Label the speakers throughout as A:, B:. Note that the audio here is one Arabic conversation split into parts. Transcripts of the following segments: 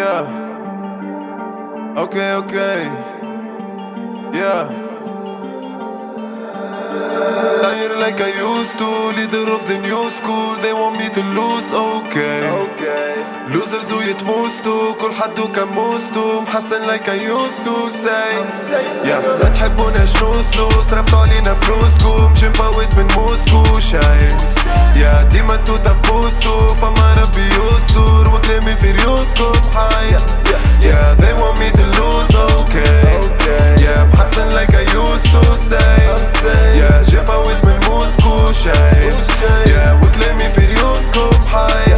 A: Yeah. Okay. Yeah. Tired like I used to, leader of the new school. They want me to lose, okay. Losers ويتموستو كل حدو كموستو محسن like I used to say. Yeah. ما تحبونا شنوصلو صرفتو علينا فلوسكم مشي مفوت من موسكو شايف. Yeah. ديما توتا بوستو فما ربي يستر وكلامي في ريوسكم حي. Yeah. They want me to lose, okay. Yeah. محسن like I used to say. Yeah. جي مفوت من موسكو شايف. Yeah. وكلامي في ريوسكم حي.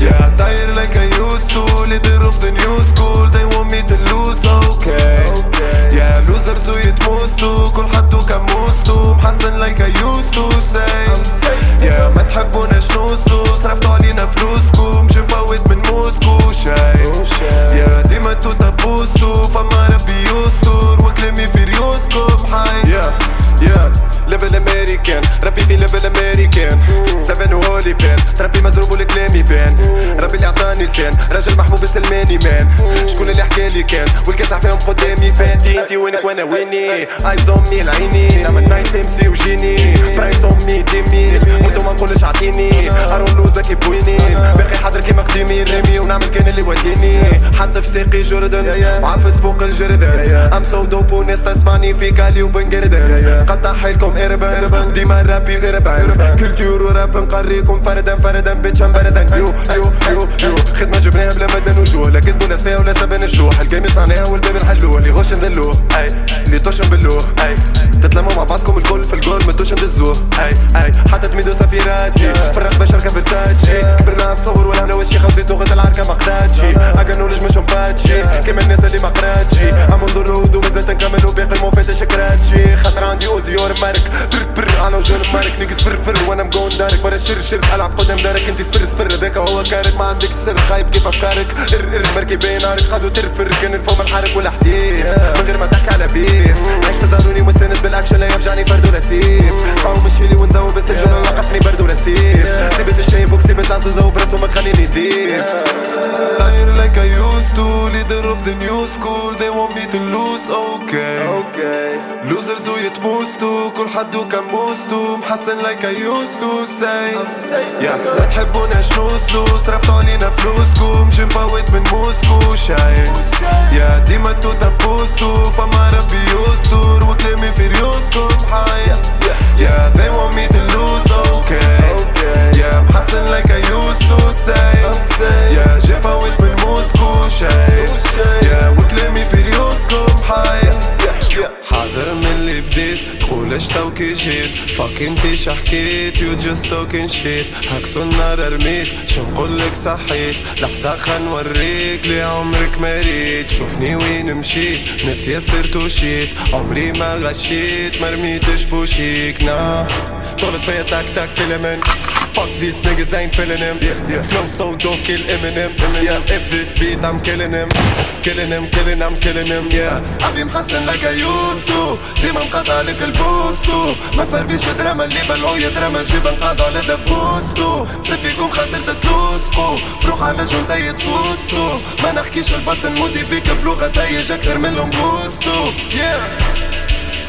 A: Yeah, tired like I used to, leader of the new school. They want me to lose, okay. Yeah, losers ويتموستو كل حدو كموستو محسن like I used to say. Yeah, ما تحبوناش نوصلو صرفتو علينا فلوسكم مشي مفوت من موسكو شايف. Yeah, ديما توتا بوستو فما ربي يستر وكلامي في ريوسكم حي. Yeah, ليفل امريكان ربي في ليفل امريكان 7 وهولي بان تربي مزروب والكلام يبان ربي اللي عطاني لسان راجل محمود بالسلماني مان شكون اللي حكالي كان والكاسع فيهم قدامي فاتي انتي وينك وانا ويني ايز اون مي العيني نعمل نايس ام سي وجيني برايس اون مي ديميل موتو ما نقولش عطيني هارون لوزا كيبويني باقي حاضر كيما قديمي نرمي ونعمل كان اللي وديني حتى في ساقي جردن وعفس فوق الجردن ام سو دوب وناس تسمعني في كالي وبنقردن قطع حيلكم اربن ديما رابي غربان كولتور وراب نقريكم فردا بيتشان بردا يو خدمة جبناها بلا مدن وجوه لا كذبوا ناس فيها ولا سبن شلوح الجيم صنعناها والباب نحلوه اللي غش ندلوه اي اللي طش نبلوه اي تتلموا مع بعضكم الكل في الجول متوش ندزوه اي حطت ميدوسا في راسي فرق بشر كفرساتشي كبرنا عالصور ولا انا وشي خوزي لغة العركة ما قداتشي اقنولج مش مباتشي كيما الناس اللي ما قراتشي اما نضرود ومازال تنكمل وباقي الموفات شكراتشي خاطر عندي اوزي اور مارك بر انا وجون مارك نيجي صفر وانا مقون دارك برا شر العب قدام دارك انتي صفر ذاك هو كارك ما عندك سر خايب كيف افكارك مركي بين نارك خدو ترفر كان الفوم الحرك ولا حديث من غير ما تحكي على بيف عيش تزاروني مستند بالاكشن لا يرجعني فرد ولا سيف قاوم مشيلي ونذوب الثلج ولا يوقفني برد ولا سيف سيبت الشايب وكسبت عزازة وبراسو ما تخليني ديف. Tired like I used to, leader of the new school. They want me to lose, okay. Losers ويتموستو كل حدو كموستو محسن like I used to say. Yeah, ما تحبوناش نوصلو صرفتو علينا فلوسكم مشي مفوت من موسكو شايف. Yeah, ديما توتا بوستو فما ربي يستر وكلامي في ريوسكم حي. Yeah, they want me to lose, okay. Yeah, محسن like I used to say. Yeah, جي مفوت من موسكو شايف. Yeah, وكلامي في ريوسكم حي. حاضر من اللي بديت تقولش توكي جيت فاك انتي شحكيت يو جست توكين شيت هكسو النار رميت شنقولك صحيت لحظة خنوريك لي عمرك مريت شوفني وين مشيت ناسيا صرت وشيت عمري ما غشيت مرميتش فوشيك نا طولت فيا تاك فيلمن Fuck these niggas ain't feeling him. Flow so don't kill Eminem. Yeah, if this beat I'm killing him. I'm killing him. Yeah, أبي محسن like I used to. ديما مقاطع لك البوستو ما تصرفيش دراما اللي بلعو يدراما جيب نقاطع لدبوستو سفيكم خاطر تتلوسقو فروخ على جونتا يتسوستو ما نحكيش الباس نمودي فيك بلغة تايج أكثر منهم بوستو.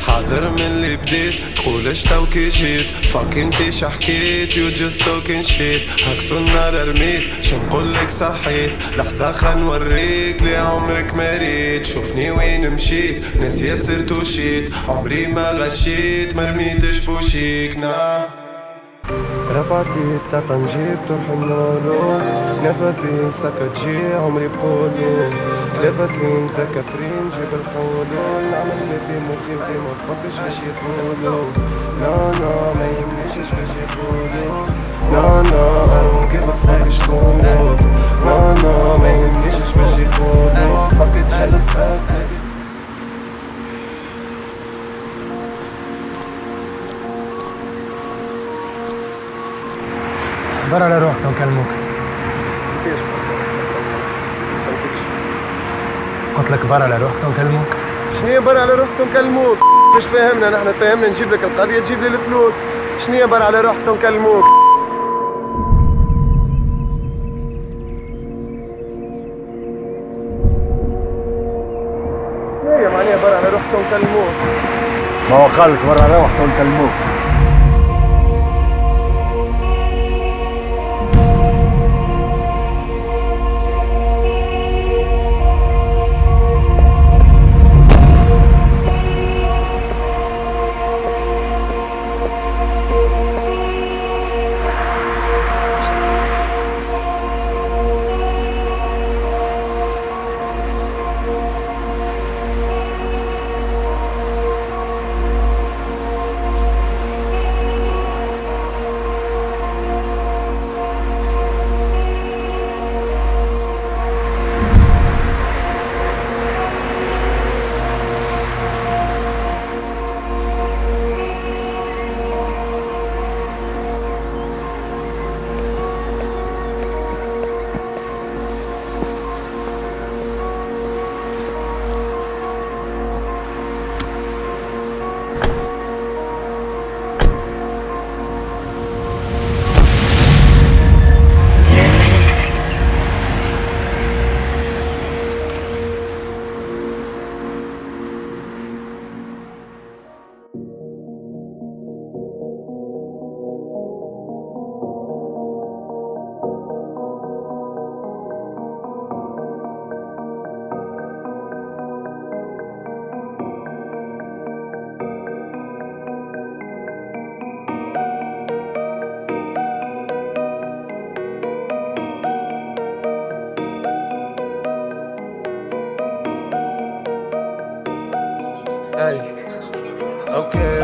A: حاضر من اللي بديت تقولش توكي جيت فاك انتي شحكيت يو جست توكين شيت هكسو النار رميت شنقولك صحيت لحظة خنوريك لي عمرك مريت شوفني وين مشيت ناسيا صرت وشيت عمري ما غشيت مرميتش فوشيك نا
B: رفعتي الطاقة نجيب تروح النورو نفا بين سكتجي عمري بقولو كلافك انت كفرين جيب الحولو نعمل اللي في مخي ودي ما تفكش باش يقولو لا ما يمنيش باش يقولو لا I don't give a fuck شكون لا ما يمنيش باش يقولو fuck it jealous ass niggas.
C: برا على روحكم كلموك.
B: كيفاش برا؟ مفهمتكش.
C: قلت لك برا على روحكم كلموك.
B: شنيا برا على روحكم كلموك؟ مش فاهمنا نحن تفهمنا نجيب لك القضية تجيب لي الفلوس. شنيا برا على روحكم كلموك؟ روحكم كلموه.
C: ما هو قال لك برا روحكم كلموك.
B: Hey, okay.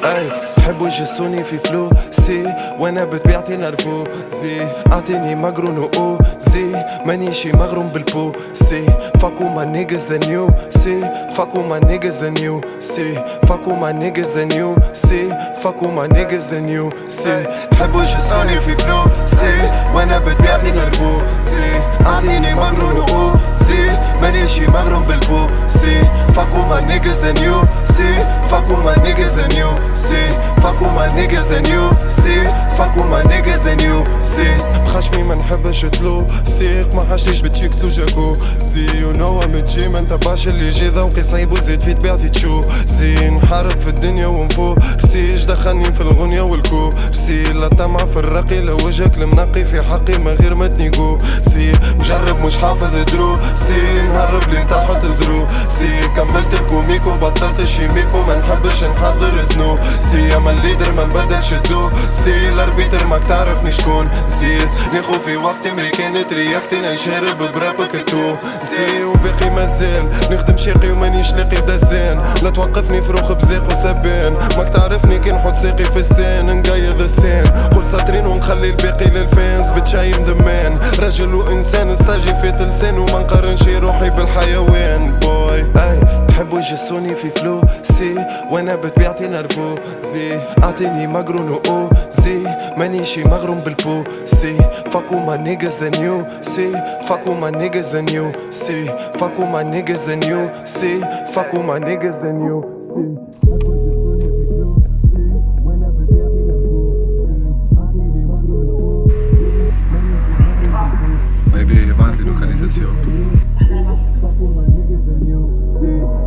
B: Hey, بحبوا يجسوني في فلوسي وانا بطبيعتي نرفوزي. اعطيني مقرون وأوزي مانيشي مغروم بالبوسي. Fuck with my niggas than you see. Fuck with my niggas than you see. Fuck with my niggas than you see. Fuck with my niggas than you see. بحبوا يجسوني في فلوسي وانا بطبيعتي نرفوزي. اعطيني مقرون وأوزي مانيشي مغروم بالبوسي. Fuck with my niggas than you see. Fuck with my niggas than you see. Fuck with my niggas than you see. Fuck with my niggas than you see. بخشمي ما نحبش تلوسيق ما حشتش بتشيكس وجاكوزي. You know I'm a G ما انتبعش اللي يجي ذوقي صعيب وزيد في طبيعتي تشوزي. نحارب في الدنيا ونفورسيش دخلني في الغنية والكورسي. لا طمع في الرقي لو وجهك المنقي في حقي ما غير ما تنيقوسي. مجرب مش حافظ دروسي نهرب لين تحت زروسي. كملت الكوميكو بطلت الشيميكو ما نحبش نحضر زنوسي. اما الليدر ما نبدلش الدوسي. الاربيتر ماك تعرفني شكون نسيت ناخو في وقت امريكان ترياكتي نشارب برابك التونسي. وباقي مازال نخدم شاقي ومانيش لاقي دزان. لا توقفني فروخ بزاق وسبان ماك تعرفني كي نحط ساقي في السان نقيض السان. قول سطرين ونخلي الباقي للفانز بتشايم دمان. رجل وانسان استاجي في لسان وما نقارنش روحي بالحيوان بوي. بحبوا يجسوني في فلوسي وانا بطبيعتي نرفوزي. اعطيني مقرون وأوزي مانيشي مغروم بالبوسي. Fuck with my niggas than you see. Fuck with my niggas than you see. Fuck with my niggas than you see. Fuck with my niggas than you see.
A: Maybe يبعتلي لوكاليزاسيون.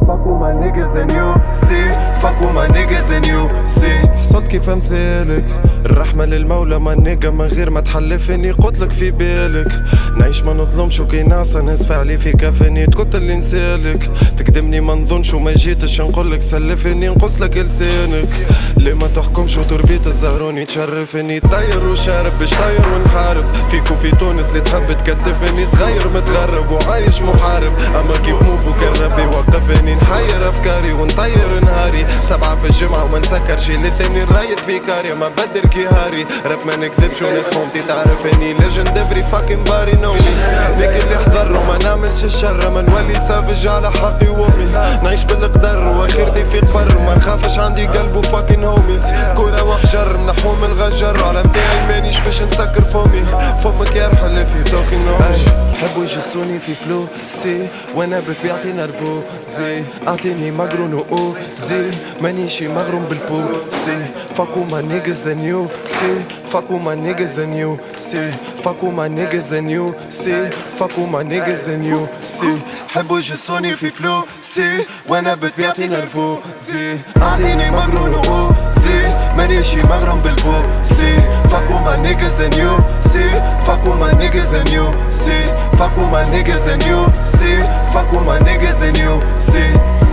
B: Fuck with my niggas than you see. Fuck with my niggas than you see. حصلت كيف امثالك الرحمة للمولى ما نيجا من غير ما تحلفني. قلتلك في بالك نعيش ما نظلمش وكي نعصى ناس فعلي في كفني. تقول اللي نسالك تقدمني ما نظنش وما جيتش نقولك سلفني نقصلك لسانك. ليه ما تحكمش وتربيت الزهروني تشرفني. طير وشارب باش طير ونحارب فيكو في تونس اللي تحب تكتفني. صغير متغرب وعايش محارب اما كيف موفو كان ربي وقفني. نحير افكاري ونطير نهاري 7 في الجمعة وما نسكرش لثاني الرايد في كاريا ما بدر كي هاري. راب ما نكذبش وناس ممتي تعرفني. ليجند افري فاكين باري نومي. ذيك اللي حضر وما نعملش الشر ما نولي سافج على حقي وامي. نعيش بالقدر واخرتي في قبر ما نخافش عندي قلب وفاكين هوميز. كورة وحجر منحوم الغجر على متاعي مانيش باش نسكر فمي. فمك يرحل في توكي نومي. بحبوا يجسوني في فلوسي وانا بطبيعتي نرفوزي. اعطيني مقرون وأوزي مانيشي مغروم بالبوسي. Fuck with my niggas than you see. Fuck with my niggas then you see. Fuck with my niggas then you see. Fuck with my niggas then you see. حبوا يجسوني في فلوسي وانا بطبيعتي نرفوزي. اعطيني مقرون وقوسي مانيشي مغروم بالبوسي. Fuck with my niggas then you see. Fuck with my niggas then you see. Fuck with my niggas then you see. Fuck with my niggas then you see.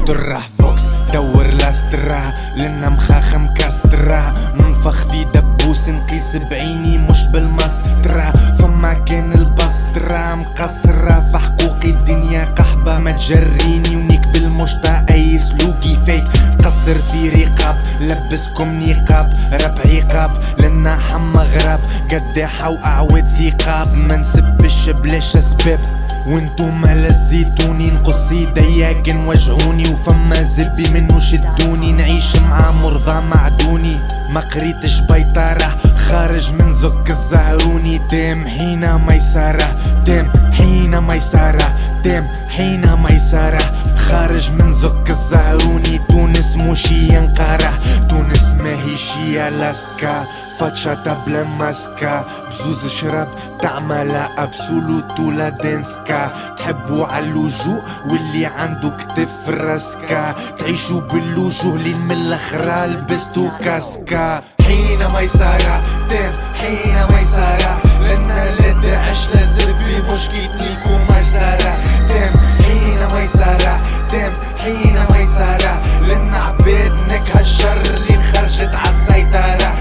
D: درة فوكس دور لاسترا لنا مخاخ مكسترا ننفخ في دبوس نقيس بعيني مش بالمسطرة فما كان البسطرة مقصرة في حقوقي الدنيا قحبة ما تجريني ونيك بالمشطة اي سلوكي فيك قصر في رقاب لبسكم نقاب رب عقاب لنا حما غراب قداحة واعود ثقاب ما نسبش بلاش اسباب وانتم لزيتوني نقص ايديا كان وجعوني وفما زبي منو شدوني نعيش مع مرضى معدوني ما قريتش بيطارة خارج من زك الزهروني دام حين ميسارة دام حين ميسارة دام حين ميسارة خارج من زك الزهروني تونس موشي ينقارة تونس ماهيشي لاسكا فاتشاتا بلا ماسكا بزوز شرب تعمل ابسولوت ولا دنسكا تحبوا عاللجوء واللي عنده كتف راسكا تعيشوا باللوجوه اللي من الاخرى لبستو كاسكا حين ميسارة دام حين ميسارة لنا لا داعش لا زربي مش كيتنيك ومجزرة دام حين ميسارة دام حين ميسارة لنا عباد نكها الشر اللي انخرجت عالسيطرة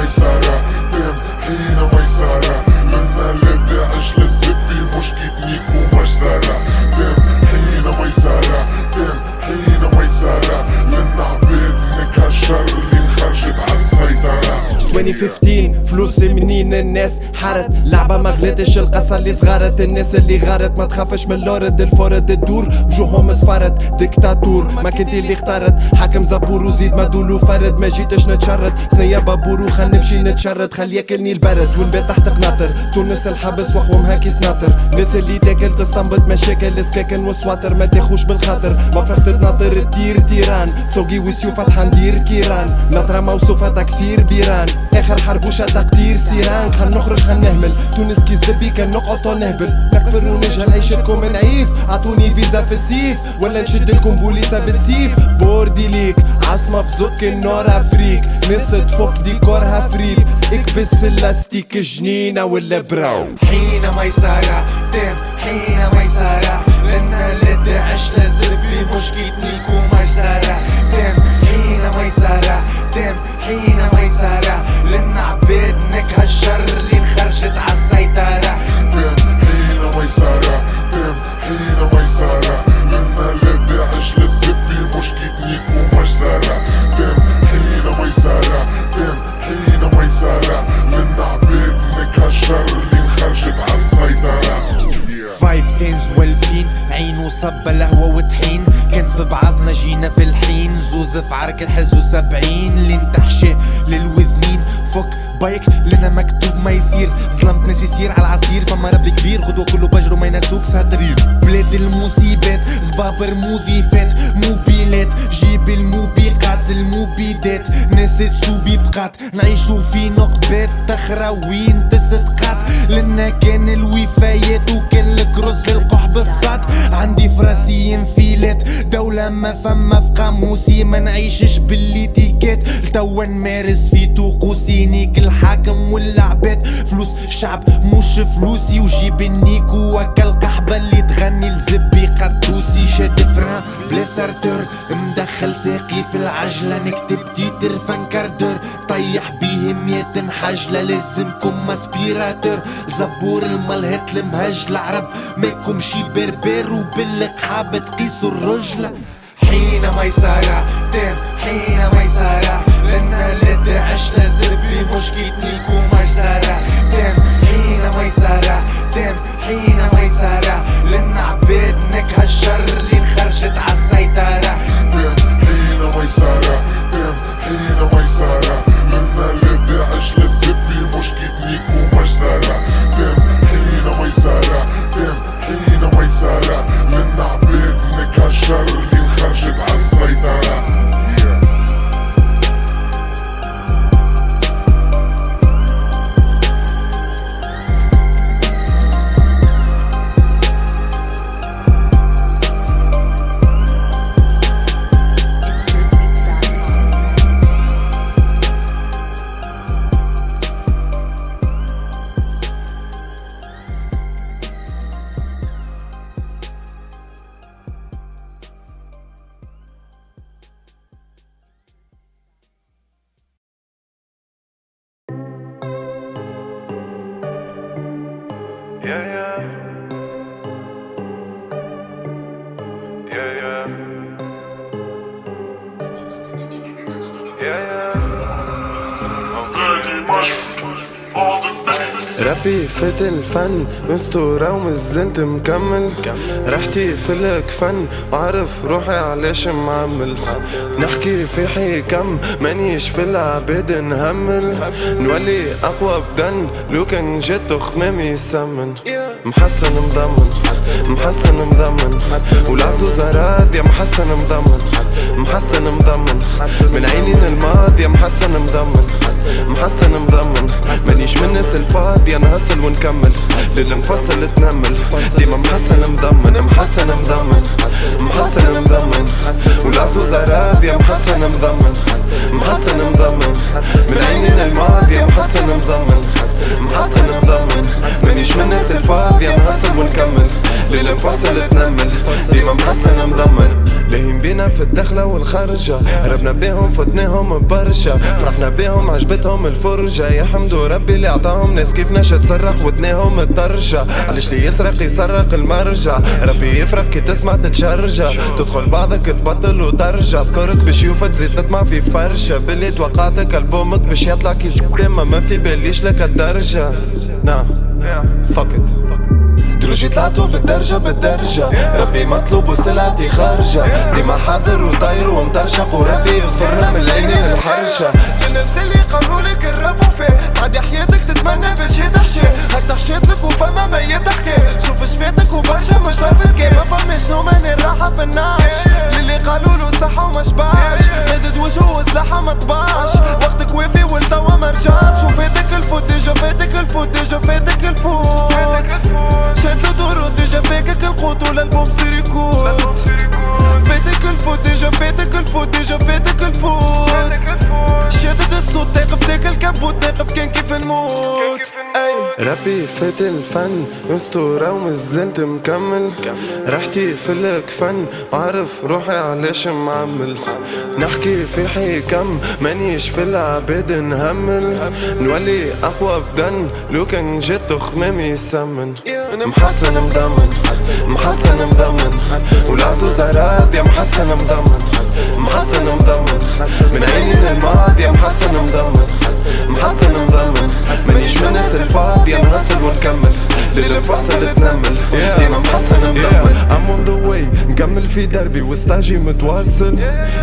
E: ميسارة دام حين ميسارة لنا لا داعش للزبي مش كيدنيك ومجزرة دام حين ميسارة دام حين ميسارة لنا عباد نكها الشر اللي انخرجت عالسيطرة
B: 2015 فلوسي منين الناس حارت لعبة ما غلطش القصة اللي صغارت الناس اللي غارت ما تخافش من لورد الفورد الدور وجوههم صفارت ديكتاتور ما كنتي اللي اختارت حاكم زبور وزيد ما دولو فرد ما جيتش نتشرد ثنيا بابور وخل نمشي نتشرد خل ياكلني البرد ونبات تحت قناطر تونس الحبس وحوم هاكي سناطر ناس اللي تاكل تستنبط مشاكل سكاكن وسواطر ما تاخوش بالخاطر ما فرحت تناطر تدير تيران ثوقي وسيوف فتحة ندير كيران نطرة موصوفة تكسير بيران اخر حربوشة تقدير سيران خل نخرج خل نهمل تونس كي زبي كان نقعد ونهبل نكفر ونجهل عيشتكم نعيف عطوني فيزا في السيف ولا نشدلكم بوليسة بالسيف بوردي ليك عاصمة في زك النور افريك ناس تفك ديكورها فريب اكبس في اللاستيك جنينة ولا براو
D: حين ميسارة دام حين ميسارة لنا لا داعش لا زربي مش كيتنيك ومجزرة دام حين ميسارة دام حين ميسارة لنا عباد نكها الشر اللي انخرجت عالسيطرة
E: دام حين ميسارة دام حين ميسارة لنا لا داعش للزبي مش كيتنيك ومجزرة دام حين ميسارة دام حين ميسارة لنا عباد نكها الشر اللي انخرجت عالسيطرة
D: 5 تنز والفين عين وصب القهوة وطحين كان في بعضنا جينا في الحين زوز في عرك الحزو 70 اللي انتحشي للوذنين فك بايك لنا مكتوب ما يصير ظلمت ناس يصير على العصير فما رب كبير غدوة كله بجر وما ينسوك ساترين بلاد المصيبات زبابر مضيفات موبيلات جيب الموبقات المبيدات ناس تسوبي بقات نعيشو في نقبات تخراوين بس تقات لنا كان الوفايات وكان الكروز للقح بالفات عندي فراسي انفيلات دولة ما فما في قاموسي ما نعيشش باللي تيكات توا نمارس في طقوسي نيك الحاكم والعباد فلوس الشعب مش فلوسي وجيب النيكو وكا القحبة اللي تغني لزبي قدوسي شاد فران بلا سارتور مدخل ساقي في العجلة نكتب تيتر فانكاردور طيح بيه 100 حجلة لازمكم اسبيراتور زبور الملهات المهج العرب ماكم شي بربر وبالقحاب تقيسوا الرجلة حين ميسرة تم حين ميسرة لنا لا عشنا زبي مش كيتنيك ومجزرة تم حين ميسرة تم حين ميسرة لنا عباد نكها الشر اللي انخرجت عالسيطرة
E: تم حين ميسرة تم حين ميسرة لنا لا داعش للزبي مش كيتنيك ومجزرة تم حين ميسرة تم حين ميسرة لنا عباد نكها الشر اللي انخرجت عالسيطرة
B: ربي فات الفن مستورة ومازلت مكمل رحتي في الكفن وعرف روحي علاش معمل نحكي في حكم مانيش في العباد نهمل نولي أقوى بدن لو كان جات خمامي يسمن محسن مضمن محسن مضمن والعزوزة راضية محسن مضمن محسن مضمن من عينين الماضية محسن مضمن محسن مضمن مانيش من الناس الفاضية نهصل ونكمل للمفصل تنمل ديما محسن مضمن محسن مضمن محسن مضمن والعزوزة راضية محسن مضمن محسن مضمن من عينين الماضية محسن مضمن محسن مضمن مانيش من الناس الفاضية نهصل ونكمل للمفصل تنمل ديما محسن مضمن لاهين بينا في الدخلة والخرجة هربنا بيهم فتناهم برشا فرحنا بيهم عجبتهم الفرجة يا حمدو ربي اللي عطاهم ناس كيفناش تصرح ودناهم الطرشة علاش اللي يسرق يسرق المرجع ربي يفرق كي تسمع تتشرجة تدخل بعضك تبطل وترجع سكورك باش يوفى تزيد تطمع في فرشة باللي توقعتك ألبومك باش يطلع كي زبي ما في باليش لك الدرجة فقط دروجي طلعتو بالدرجة ربي مطلوب وسلعتي خارجة ديما حاضر وطاير ومطرشق وربي يسترنا من العينين الحرشة للنفس اللي قولولك الربو فيه عادي حياتك تتمنى باش يتحشي هكا حشيتلك وفما ما يتحكي شوف شفاتك وبرشا مش طرفتك ما فماش نوم من الراحة في النعش للي قالولو صحة وما شبعش مدد وجهه وسلاحة ما طبعش وقتك وافي والتوا مرجعش وفاتك الفوت ديجا فاتك الفوت ديجا فاتك الفوت شادلو دورو ديجا فاكك القوت والالبوم سيريكوت فاتك الفوت ديجا فاتك الفوت ديجا فاتك الفوت شادد الصوت تاقف تاك الكبوت ناقف كان كيف الموت ربي فات الفن مستورة ومازلت مكمل رحتي في الكفن وعرف روحي علاش معمل نحكي في حكم مانيش في العباد نهمل نولي أقوى بدن لو كان جات خمامي يسمن محسن مضمن محسن مضمن والعزوزة راضية محسن مضمن محسن مضمن من عينين الماضية محسن مضمن محسن مضمن مانيش من الناس الفاضية نهصل ونكمل للمفصل تنمل ديما محسن مضمن I'm on the way كمل في دربي وستاجي متواصل.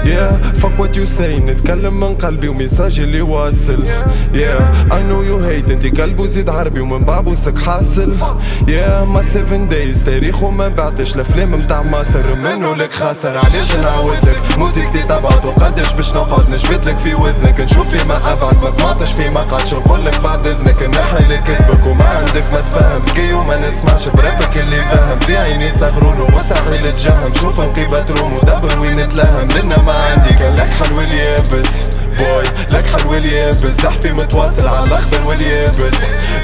B: Yeah fuck what you say نتكلم من قلبي وميساجي اللي واصل. Yeah I know you hate انتي قلبو زيد عربي ومن بعبوسك حاصل. Yeah ما 7 days تاريخ وما بعتش الافلام متاع مصر منو لك خاسر. علاش نعاودلك موسيقتي تبعت وقداش باش نقعد نشبتلك في وذنك نشوف فيما ابعد ما طمعتش في مقعدش نقولك بعد اذنك نحي لك كذبك وما عندك ما تفهم كي وما نسمعش بربك اللي باهم في عيني صغرون ومستحيل تجهم شوف نقيبة روم ودبر وين تلهم لنا ما عندي كان لك حل واليابس بوي لك حل واليابس زحفي متواصل على الاخضر واليابس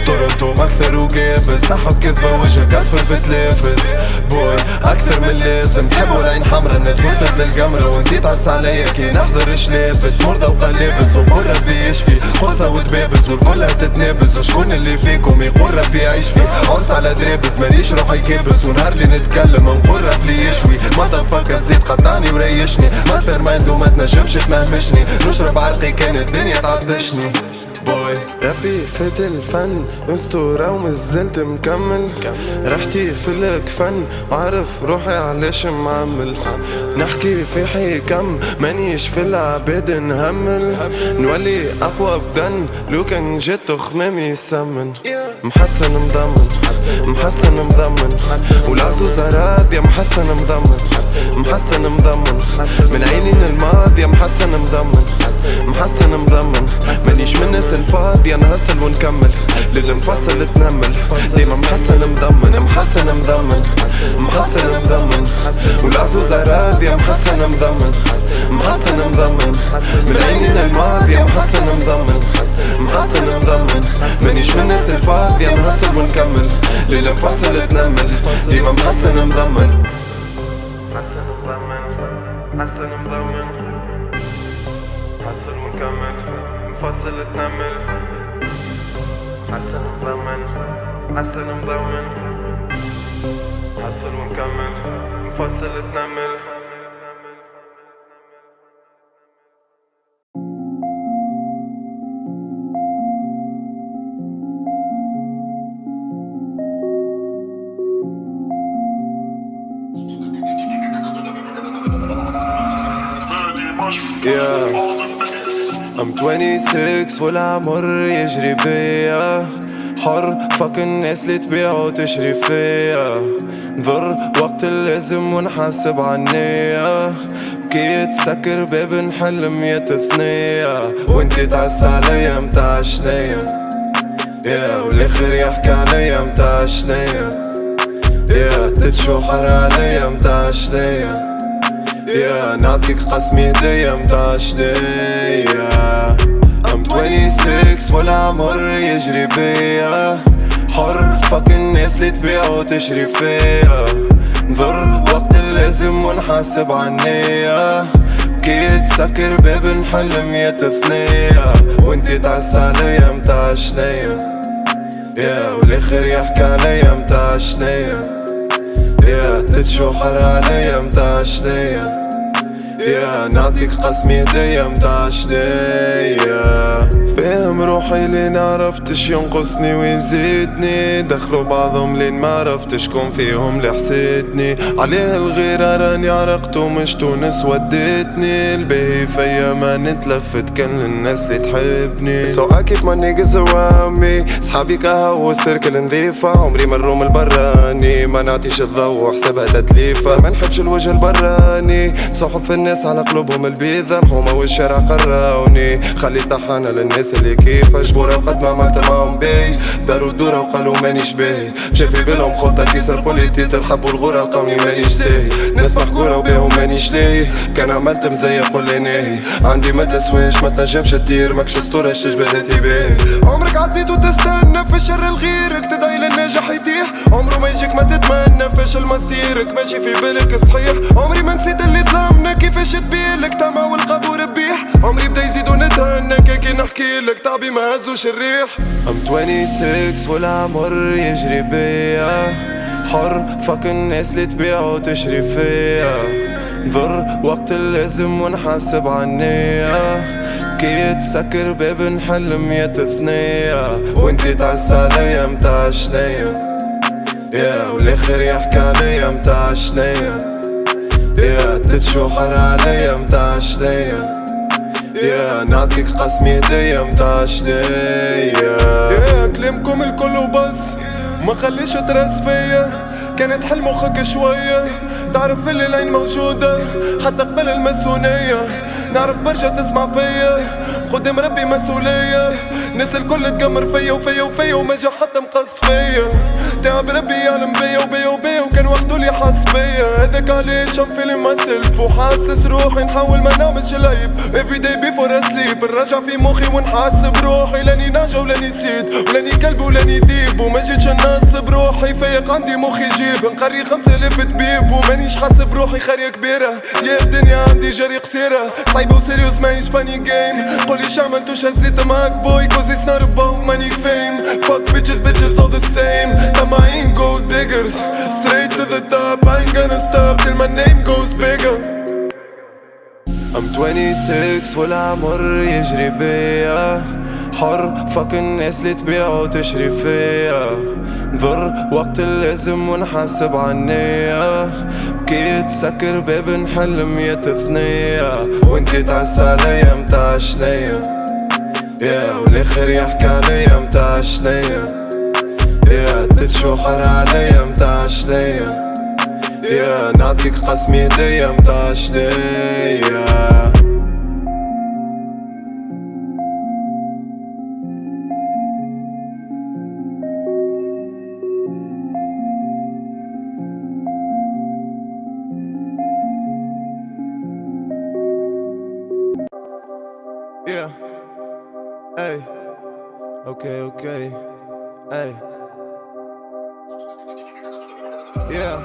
B: تورنتو مكثر وجابس سحب كذبة وجهك اصفر في تلافس بوي اكثر من لازم تحبوا العين حمرا الناس وصلت للقمرة وانتي تعس عليا كي نحضر اش لابس مرضى وقلابس وقول ربي يشفي خلصة وتبابس والكلها تتنابس وشكون اللي فيكم يقول ربي يعيش فيه عرس على درابس مانيش روحي كابس ونهار اللي نتكلم نقول ربي يشوي مضفك الزيت قطعني وريشني ماستر مايند وما تنجمش تمهمشني نشرب عرقي كان الدنيا تعطشني بوي. ربي فات الفن اسطورة ومازلت مكمل رحتي في الكفن وعرف روحي علاش معمل نحكي في حكم مانيش في العباد نهمل نولي اقوى بدن لو كان جيت خمامي يسمن محسن مضمن محسن مضمن والعزوزة راضية محسن مضمن محسن مضمن من عينين الماضية محسن مضمن محسن مضمن مانيش من الناس الفاضية نهسل ونكمل للمفصل تنمل ديما محسن مضمن محسن مضمن محسن مضمن والعزوزة راضية محسن مضمن محسن مضمن من عينين الماضية محسن مضمن محسن مضمن مانيش من الناس الفاضية نهسل ونكمل للمفصل تنمل ديما محسن مضمن محسن مضمن محسن مضمن محسن ونكمل مفصل تنمل حسن مضمن حسن مضمن حسن ونكمل مفصل تنمل. Yeah I'm 26 والعمر يجري بيا حر فك الناس اللي تبيع وتشري فيا ضر وقت اللازم ونحاسب عنيا كي تسكر باب نحل 100 ثنية وانتي تعس عليا متاع شنية والاخر يحكي عليا متاع شنية تتشوحر عليا متاع شنية نعطيك قسمي هدية متاع شنية I'm 26 والعمر يجري بيا حر فك الناس اللي تبيع وتشري فيا نضر وقت اللازم ونحاسب عنيا كي تسكر باب نحل 100 ثنية وانتي تعس عليا متاع شنية والاخر يحكي عليا متاع شنية تتشوحر عليا متاع شنية نعطيك قسمي هدية متاع شنية فاهم روحي لين عرفتش ينقصني ويزيدني دخلوا بعضهم لين ما عرفتش شكون فيهم اللي حسيتني عليه الغيرة راني عرقت ومشتونس وديتني الباهي فيا ما نتلفت كان للناس اللي تحبني So I keep my niggas around me صحابي كهو السيركل نظيفة عمري مروم البراني ما نعطيش الضوء حسابها تتليفة ما نحبش الوجه البراني صحب في الناس على قلوبهم البيضة الحومة والشارع قراوني خلي طحانة للناس اللي كيفا جبورة وقد ما مات معهم بي داروا دورة وقالوا مانيش باهي مشى في بالهم خطة كي صرفوا لي تيتر حبوا الغورة لقوني مانيش ساهي ناس محقورة وبيهم مانيش لاهي كان عملت مزيق قول لي ناهي عندي ما تسواش ما تنجمش تطير ماكش اسطورة تجبدتي باهي عمرك عديت وتستنى في الشر لغيرك تدعي للناجح يطيح عمره ما يجيك ما تتمنى فشل مصيرك ماشي في بالك صحيح عمري ما نسيت اللي ظلمنا كيفاش تبيلك تما والقبو ربيح عمري بدا يزيد ونتهنى كي نحكي لك تعبي ما هزوش الريح I'm 26 والعمر يجري بيا حر فك الناس اللي تبيع وتشري فيا ضر وقت اللازم ونحاسب عنيا كي تسكر باب نحل 100 ثنية وانتي تعس عليا متاع شنية والاخر يحكي عليا متاع شنية تتشوحر عليا متاعش ليا نعطيك قسمي هدية متاعش ليا كلامكم الكل وبس ما خليش تراس فيا كانت حل مخك شوية تعرف اللي العين موجودة حتى قبل المسؤولية نعرف برشا تسمع فيا قدام ربي مسؤولية ناس الكل تقمر فيا وما جا حتى مقص فيا تعب ربي يعلم بيا وكان وحده اللي حاس بيا هذاك علاش I'm feeling myself وحاسس روحي نحاول ما نعملش العيب every day before I sleep نرجع في مخي ونحاسب روحي لاني ناجا ولاني سيد ولاني كلب ولاني ديب وما جيتش ننصب روحي فايق عندي مخي جيب نقري 5000 طبيب ومانيش حاسب روحي خارية كبيرة يا الدنيا عندي جري قصيرة صعيبة وسيريوس ماهيش فاني جيم قولي شعملتوش هزيت معاك بوي cause it's not about money fame fuck bitches all the same طماعين gold diggers straight to the top I ain't gonna stop till my name goes bigger I'm 26 والعمر يجري بيا حر فك الناس اللي تبيع وتشري فيا نضر وقت اللازم ونحاسب عنيا كي تسكر باب نحل 100 ثنية وانتي تعس عليا متاعش ليا والاخر يحكي عليا متاعش ليا تتشوحر عليا متاعش ليا نعطيك قسمي هدية متاعش ليا Hey, okay, hey, yeah.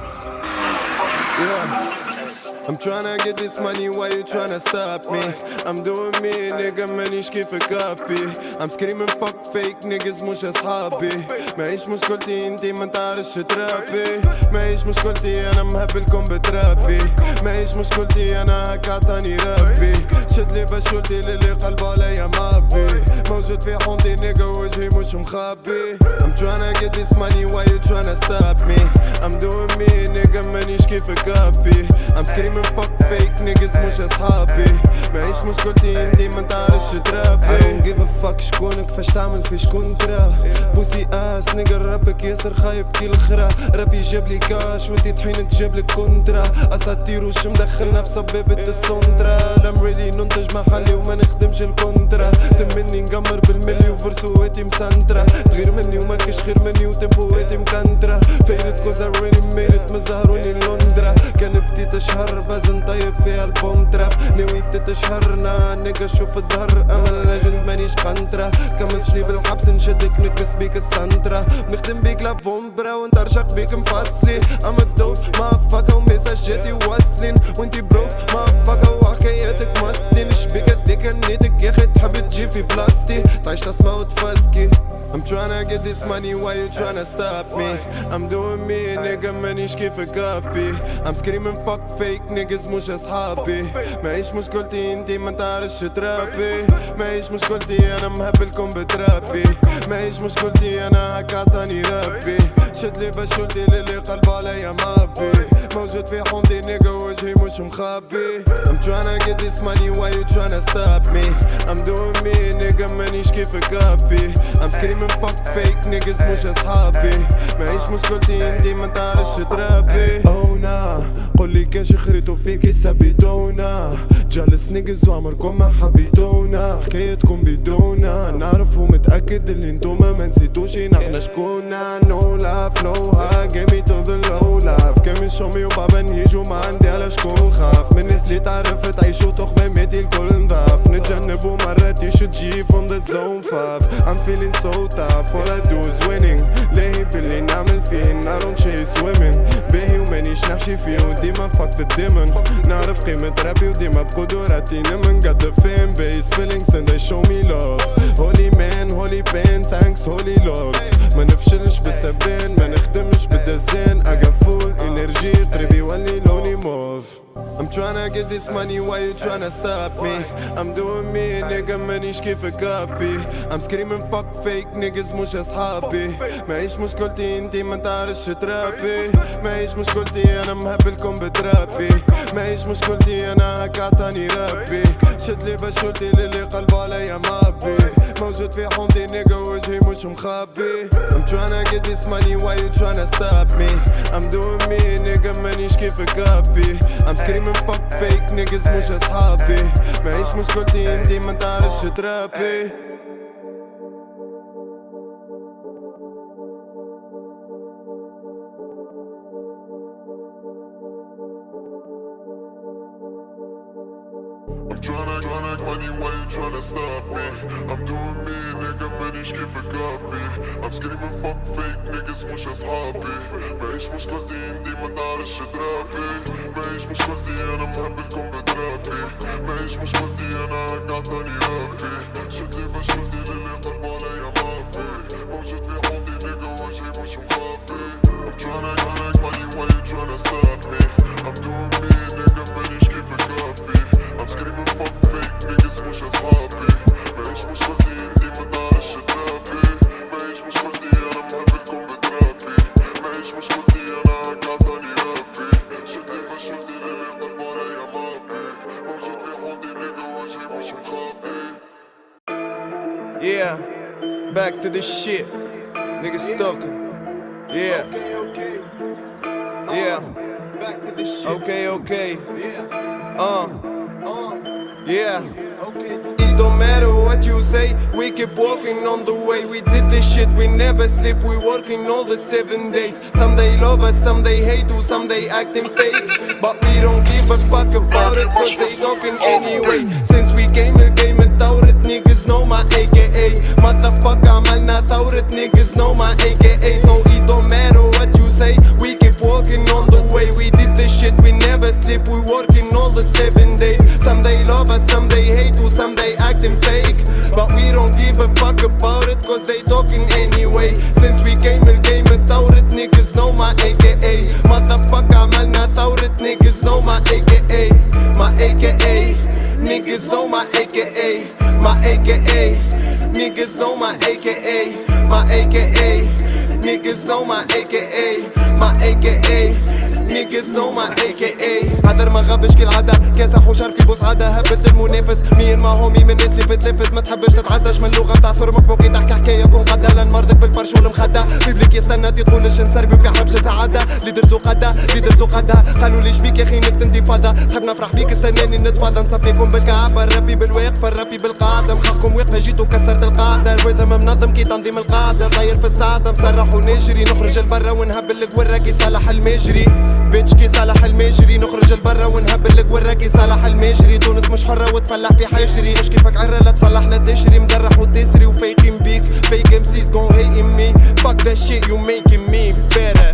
B: I'm tryna get this money, why you tryna stop me? I'm doing me, nigga, مانيش كيفك copy. I'm screaming fuck fake niggas مش أصحابي. ماهيش مشكلتي انتي ما تعرفش ترابي. ماهيش مشكلتي أنا مهبلكم بترابي. ماهيش مشكلتي أنا هكا عطاني ربي. شدلي بشولتي للي قلبه عليا مابي. موجود في حومتي nigga وجهي مش مخبي. I'm tryna get this money, why you tryna stop me? I'm doing me, nigga, مانيش كيفك copy. I'm screaming fuck fake niggas مش أصحابي. ماهيش مشكلتي انتي ما تعرفش ترابي. I don't give a fuck شكونك فاش تعمل في شكون ترا بوسي اس nigga ربك ياسر خايب كي الخرا ربي جابلي كاش وانتي طحينك جابلك كونترا اساطير وش مدخلنا في صبابة السونترا I'm ready ننتج محلي وما نخدمش الكونترا تمني نقمر بالملي وفرسواتي مسنترا تغير مني وماكش خير مني وتمبواتي مكنترا فايرت كوزا ريني ميرت مزهروني لندرا كان بديت اشهر بازن طيب فيها البوم تراب نويت تشهرنا نيجا شوف الظهر امل لجند مانيش قنطرة كمسلي بالحبس نشدك نكبس بيك السنترة نخدم بيك لافومبرا ونترشق بيك مفصلي ام الدوب ما فاكا ومساجاتي واصلين وانتي برو ما فاكا وحكاياتك مصلين شبيك اديك نيتك يا اخي تحب تجي في بلاستي تعيش تسمع وتفسكي I'm tryna get this money, why you tryna stop me? I'm doing me, nigga, مانيش كيفك copy. I'm screaming fuck fake niggas مش أصحابي. ماهيش مشكلتي انتي ما تعرفش ترابي. ماهيش مشكلتي أنا مهبلكم بترابي. ماهيش مشكلتي أنا هكا عطاني ربي. شدلي بشولتي للي قلبه عليا مابي. موجود في حومتي nigga وجهي مش مخبي. I'm tryna get this money, why you tryna stop me? I'm doing me, nigga, مانيش كيفك copy. I'm screaming fuck fake niggas مش أصحابي. ماهيش مشكلتي انتي ما تعرفش ترابي. Oh nah قولي كاش خريتو فيكي سابيتونا جالس نيجز وعمركم ما حبيتونا حكايتكم بدونا نعرف ومتأكد اللي انتوما ما نسيتوش نحنا شكونا no laugh no high get me to the low life كامل شومي وبابا نيجو ما عندي على شكون خاف من الناس اللي تعرف تعيشو تخماماتي الكل نضاف نتجنبو مرات you should G from the zone 5 I'm feeling so tough all I do is winning لاهي باللي نعمل فيه I don't chase women باهي ومانيش نحشي فيه وديما fuck the demon نعرف قيمة رابي وديما بقدراتي نمن got the fan base feelings and they show me love holy man holy pain thanks holy lord ما نفشلش بالسبان ما نخدمش بالدزان I got full energy قريب يولي لوني موف I'm tryna get this money, why you tryna stop me? I'm doing me, nigga, مانيش كيفك copy. I'm screaming fuck fake niggas مش أصحابي. ماهيش مشكلتي انتي ما تعرفش ترابي. ماهيش مشكلتي انا مهبلكم بترابي. ماهيش مشكلتي انا هكا عطاني ربي. شدلي بشولتي للي قلبه عليا مابي. موجود في حومتي نيجا وجهي مش مخبي. I'm tryna get this money, why you tryna stop me? I'm doing me, nigga, مانيش كيفك copy. I'm screaming fuck fake niggas مش أصحابي. ماهيش مشكلتي انتي ما تعرفش ترابي.
E: I'm tryna money, why you tryna stop me? I'm doing me, nigga, مانيش كيفك copy. I'm screaming fuck fake niggas مش أصحابي. ماهيش مشكلتي انتي ما تعرفش ترابي. ماهيش مشكلتي انا مهبلكم بترابي. ماهيش مشكلتي انا هكا عطاني ربي. شدلي بشولتي للي قلبه عليا مابي. موجود في حومتي نيجا وجهي مش مخبي. I'm tryna money, why you tryna stop me? I'm doing me, nigga, مانيش كيفك copy. I'm screaming fuck fake niggas مش أصحابي. ماهيش مشكلتي انتي ما تعرفش ترابي. ماهيش مشكلتي انا مهبلكم بترابي. ماهيش مشكلتي انا هكا عطاني ربي. شدلي بشولتي للي قلبه عليا مابي. موجود في حومتي نيجا وجهي مش مخبي.
B: Yeah, back to this shit. Niggas stalking. Yeah. Yeah. Back to this shit. Okay. Yeah. Yeah. It don't matter what you say, we keep walking on the way. We did this shit, we never sleep, we working all the 7 days. Some they love us, some they hate us, some they acting fake. But we don't give a fuck about it, cause they talking anyway. Since we came in game ثورة, niggas know my AKA. Motherfucker عملنا ثورة, niggas know my AKA. So it don't matter what you say, we keep walking on the way. We did this shit, we never sleep, we working all the 7 days. Some they love us, some they hate us, some they acting fake. But we don't give a fuck about it, cause they talking anyway. Since we came in game ثورة, niggas know my AKA. Motherfucker عملنا ثورة, niggas know my AKA. My AKA. Niggas know my AKA. My AKA. Niggas know my AKA. My AKA. Niggas know my AKA. My AKA. Niggas know my AKA. حذر ما غابش كالعادة, كاسح وشاركي بوسعادة. هبت المنافس مين ما هومي من الناس اللي بتلفز. ما تحبش تتعداش من اللغة متاع صرمك, ممكن تحكي حكاية كون غدا. لن مرضك بالفرش والمخدة, بيبليك يستنى تقول نسربي وفي حبش سعادة. ليدر زقادة قالوا لي شبيك يا خي نكت انتفاضة. تحب نفرح بيك استناني نتفاضى. نصفيكم بالكعبة, الربي بالواقفة, الربي بالقاعدة. مخاخكم واقفة جيتو كسرت القاعدة. الريذم منظم كي تنظيم القاعدة. طاير في الساعدة مسرح ونجري. نخرج البرا ونهبل لك وراكي صالح المجري. بيتش كي صالح المجري. نخرج البرا ونهبل لك وراكي صالح المجري. تونس مش حرة وتفلح في حجري. مش كيفك عرة لا تصلح لا تشري. مدرح وتسري وفايقين بيك. Fake MCs gon' hating me. Fuck that shit, you making me better.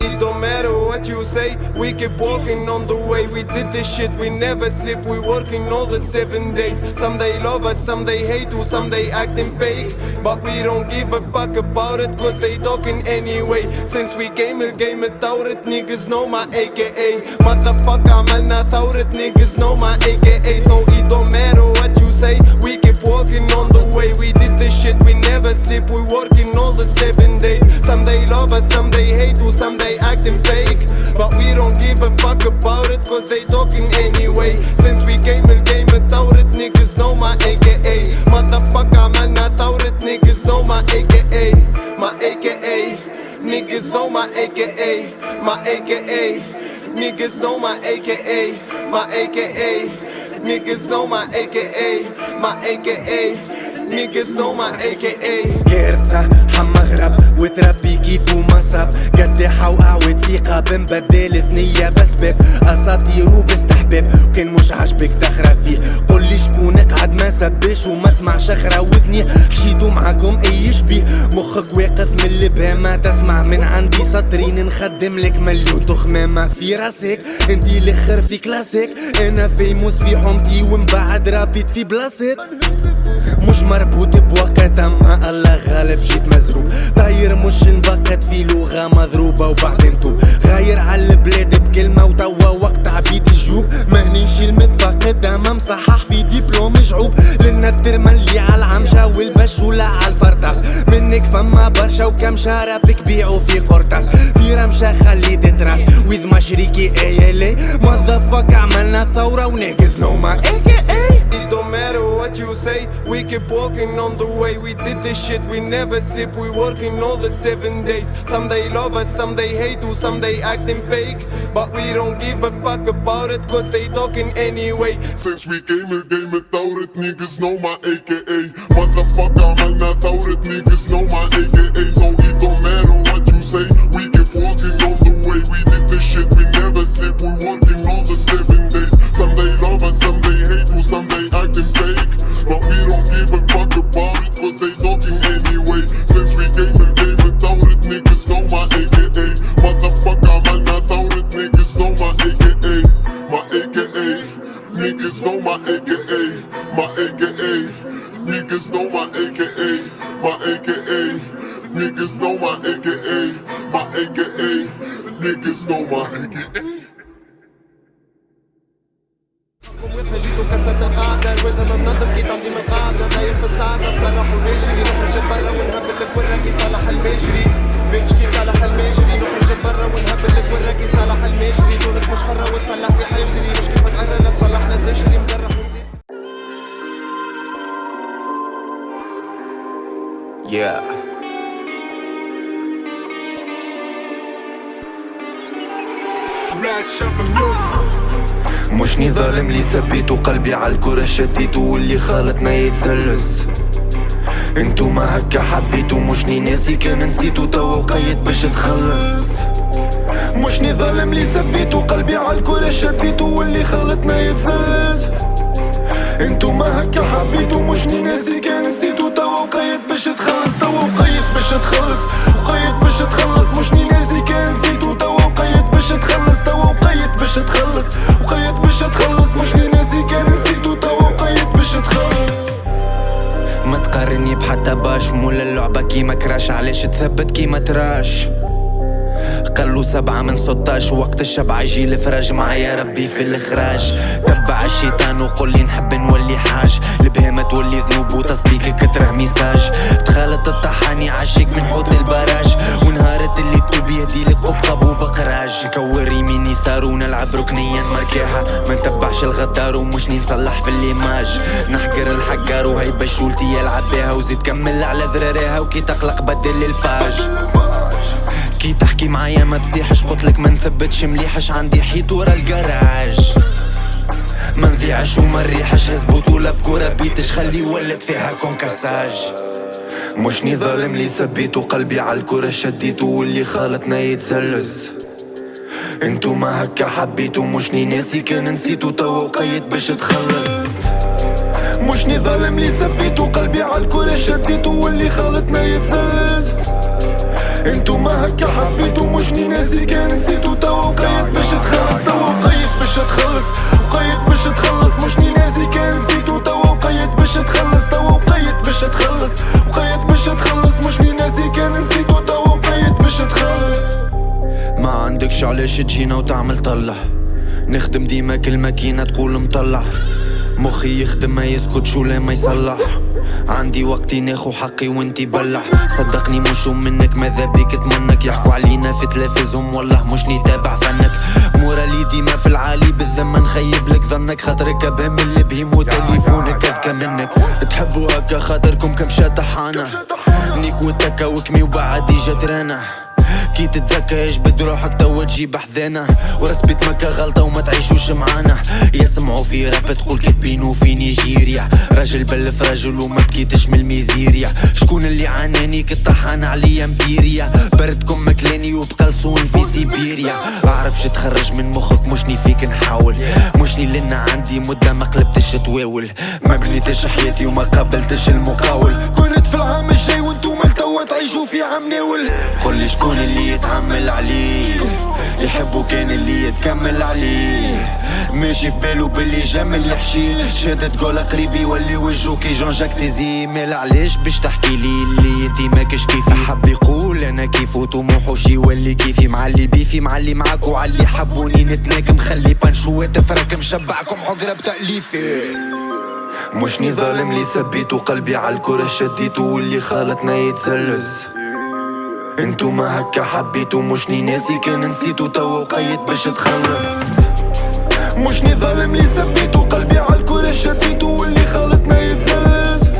B: It don't matter what you say, we keep walking on the way. We did this shit, we never sleep, we working all the 7 days. Some they love us, some they hate us, some they acting fake. But we don't give a fuck about it, cause they talking anyway. Since we came in game ثورة, niggas know my AKA. Motherfucker عملنا ثورة, niggas know my AKA. So it don't matter what you say, we keep walking on the way. We did this shit, we never sleep, we working all the 7 days. Some they love us, some they hate us, some they acting fake. But we don't give a fuck about it, cause they talking anyway. Since we came in game ثورة, niggas know my AKA. Motherfucker عملنا ثورة, niggas know my AKA. My AKA. Niggas know my AKA. My AKA. Niggas know my AKA. My AKA. Niggas know my AKA. My AKA. Niggas know my AKA.
D: كارثة حمغرب وتربي كيف ومصاب. قداحة وقعوة ثقة بنبدل ثنية بسبب. اساطير وباستحباب, وكان مش عاجبك تخرى فيه. قول لي شكون قعد ما سبش وما سمع شخرة وذني. حشيتو معاكم اي شبيه, مخك واقف من البهامة. تسمع من عندي سطرين نخدم لك مليون تخمامة في راسك. انتي الاخر في كلاسيك, انا فيموس في حومتي ومن بعد رابيت في بلاصت. مش مربوط بوقت, اما الله غالب جيت مزروب. طاير مش انبقت في لغة مضروبة وبعدين توب. غاير على البلاد بكلمة وتوا وقت عبيد الجوب. مهني فما برشا وكم شرابك بيعوا في قرطاس في رمشة خلي تتراس ويذ ما شريكي ايلي مذفك عملنا ثورة وناقص نوما
B: It don't matter what you say, we keep walking on the way. We did this shit, we never sleep, we working all the 7 days. Some they love us, some they hate us, some they acting fake. But we don't give a fuck about it, cause they talking anyway.
E: Since we came in game ثورة niggas know my AKA Motherfucker عملنا ثورة niggas know my AKA So it don't matter what you say, we keep walking on the way. We did this shit, we never sleep, we working all the 7 days. Some they love us, some they hate us, some they acting fake. But we don't give a fuck about it, cause they talking anyway. Since we came in game ثورة niggas know my AKA Motherfucker عملنا ثورة niggas know my AKA My AKA Niggas know my AKA, my AKA. Niggas know my AKA, my AKA. Niggas know my AKA, my AKA. Niggas know my AKA.
B: جيت وكسرت القاعدة الرhythm منظم كي تمضي من القاعدة داير في الساعدة بصرح ونجري نخرج برا ونهبل لك برا كي صالح المجري بيتش كي صالح المجري نخرج برا ونهبل لك برا كي صالح المجري تونس مش حرة وتفلح في حجري مش كيف تغرى لا تصلح لا تشري مدرح
D: Yeah. مشني ظالم لي سبيتو قلبي عالكرة شديتو واللي خالتنا يتزلز انتو ما هكا حبيتو مشني ناسي كان نسيتو توا وقيت باش تخلص مشني ظالم لي سبيتو قلبي عالكرة شديتو واللي خالتنا يتزلز انتو ما هكا حبيتو مشني ناسي كان نسيتو توا وقيت باش تخلص توا وقيت باش تخلص وقيت باش تخلص مشني ناسي كان نسيتو توا وقيت باش تخلص توا وقيت باش تخلص وقيت باش تخلص مشني ناسي كان نسيتو توا وقيت باش تخلص ما تقارني بحتى باش مولا اللعبة كيما كراش علاش تثبت كيما تراش قالوا 7 من 16 وقت الشبع يجي الفراج معايا ربي في الاخراج تبع الشيطان وقول لي نحب نولي حاج البهيمة تولي ذنوب وتصديق كتره ميساج تخالط الطحاني عشيك من حوض البراج ونهارت اللي توب يهديلك أبقب وبقراج نكور يمين يسار ونلعب ركنيا مركاحة ما نتبعش الغدار ومشني نصلح في الليماج نحقر الحقار وهي بشولتي يلعب بيها وزيد كمل على ذراريها وكي تقلق بدل الباج كي تحكي معايا ما تصيحش قلتلك ما نثبتش مليحش عندي حيط ورا الجراج ما نذيعش وما نريحش هز بطولة بكورة بيتش خلي ولد فيها كونكاساج مشني ظالم لي سبيتو قلبي عالكرة شديتو واللي خالتنا يتزلز انتو ما هكا حبيتو مشني ناسي كان نسيتو توا وقيت باش تخلص مشني ظالم لي سبيتو قلبي عالكرة شديتو واللي خالتنا يتزلز انتو ما هكا حبيتو مشني ناسي كان نسيتو توا وقيت باش تخلص توا وقيت باش تخلص وقيت باش تخلص مشني ناسي كان نسيتو توا وقيت باش تخلص توا وقيت باش تخلص وقيت باش تخلص مشني ناسي كان نسيتو توا وقيت باش تخلص ما عندكش علاش تجينا وتعمل طلع نخدم ديما كل ماكينة تقول مطلع مخي يخدم ما يسكتش ولا ما يصلح عندي وقتي ناخو حقي وانتي بلح صدقني مش منك ماذا بيك تمنك يحكوا علينا في تلافزهم والله مش نتابع فنك مورالي ديما في العالي بالذمة نخيب لك ظنك خاطرك ابهم اللي بهيم وتليفونك اذكى منك تحبوا هكا خاطركم كم شطحانة نيك وتكا وكمي وبعد جات رانا كي تتذكى يجبد روحك توا تجيب احذانا ورسبت مكة غلطة وما تعيشوش معانا يسمعوا في راب تقول كاتبينو في نيجيريا راجل بلف راجل وما بكيتش من الميزيريا شكون اللي عاناني كالطحان عليا مديريا بردكم مكلاني وبقلصون في سيبيريا اعرفش تخرج من مخك مشني فيك نحاول مشني لنا عندي مدة ما قلبتش تواول ما بنيتش حياتي وما قابلتش المقاول كنت في العام الجاي وانتم توا تعيشوا في عام ناول قولي شكون اللي يتحمل عليه يحبو كان اللي يتكمل عليه ماشي في بالو باللي جمل يحشي شادت قول قريبي واللي وجهو كي جون جاك تيزي مال علاش باش تحكي لي اللي انتي ماكش كيفي حب يقول انا كيفو طموحو شي واللي كيفي معلي بيفي معلي معاك وعلي حبوني نتناكم خلي بانشوات فراك مشبعكم حقرة بتأليفي مشني ظالم لي سبيتو قلبي عالكرة شديتو واللي خالتنا يتزلز انتو ما هكا حبيتو مشني ناسي كان نسيتو توا وقيت باش تخلص مشني ظالم لي سبيتو قلبي عالكرة شديتو واللي خالتنا يتزلز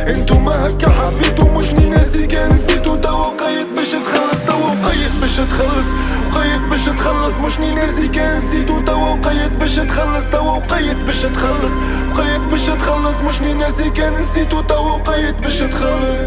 D: انتو ما هكا حبيتو مشني ناسي كان نسيتو توا وقيت باش تخلص توا وقيت باش تخلص وقيت باش تخلص مشني ناسي كان نسيتو توا وقيت باش تخلص توا وقيت باش تخلص وقيت باش تخلص مشني ناسي كان نسيتو توا وقيت باش تخلص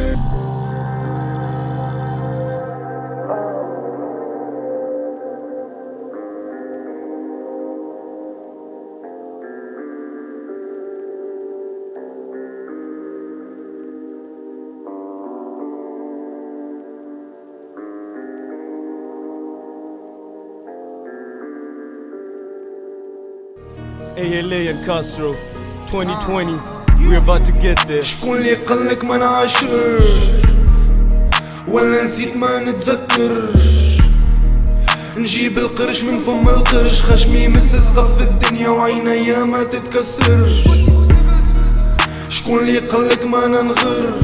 B: ALA and Castro 2020 we're about to get there.
D: شكون اللي قالك ما نعاشرش ولا نسيت ما نتذكرش نجيب القرش من فم القرش خشمي يمس سقف الدنيا وعينيا ما تتكسرش شكون اللي قالك ما ننغرش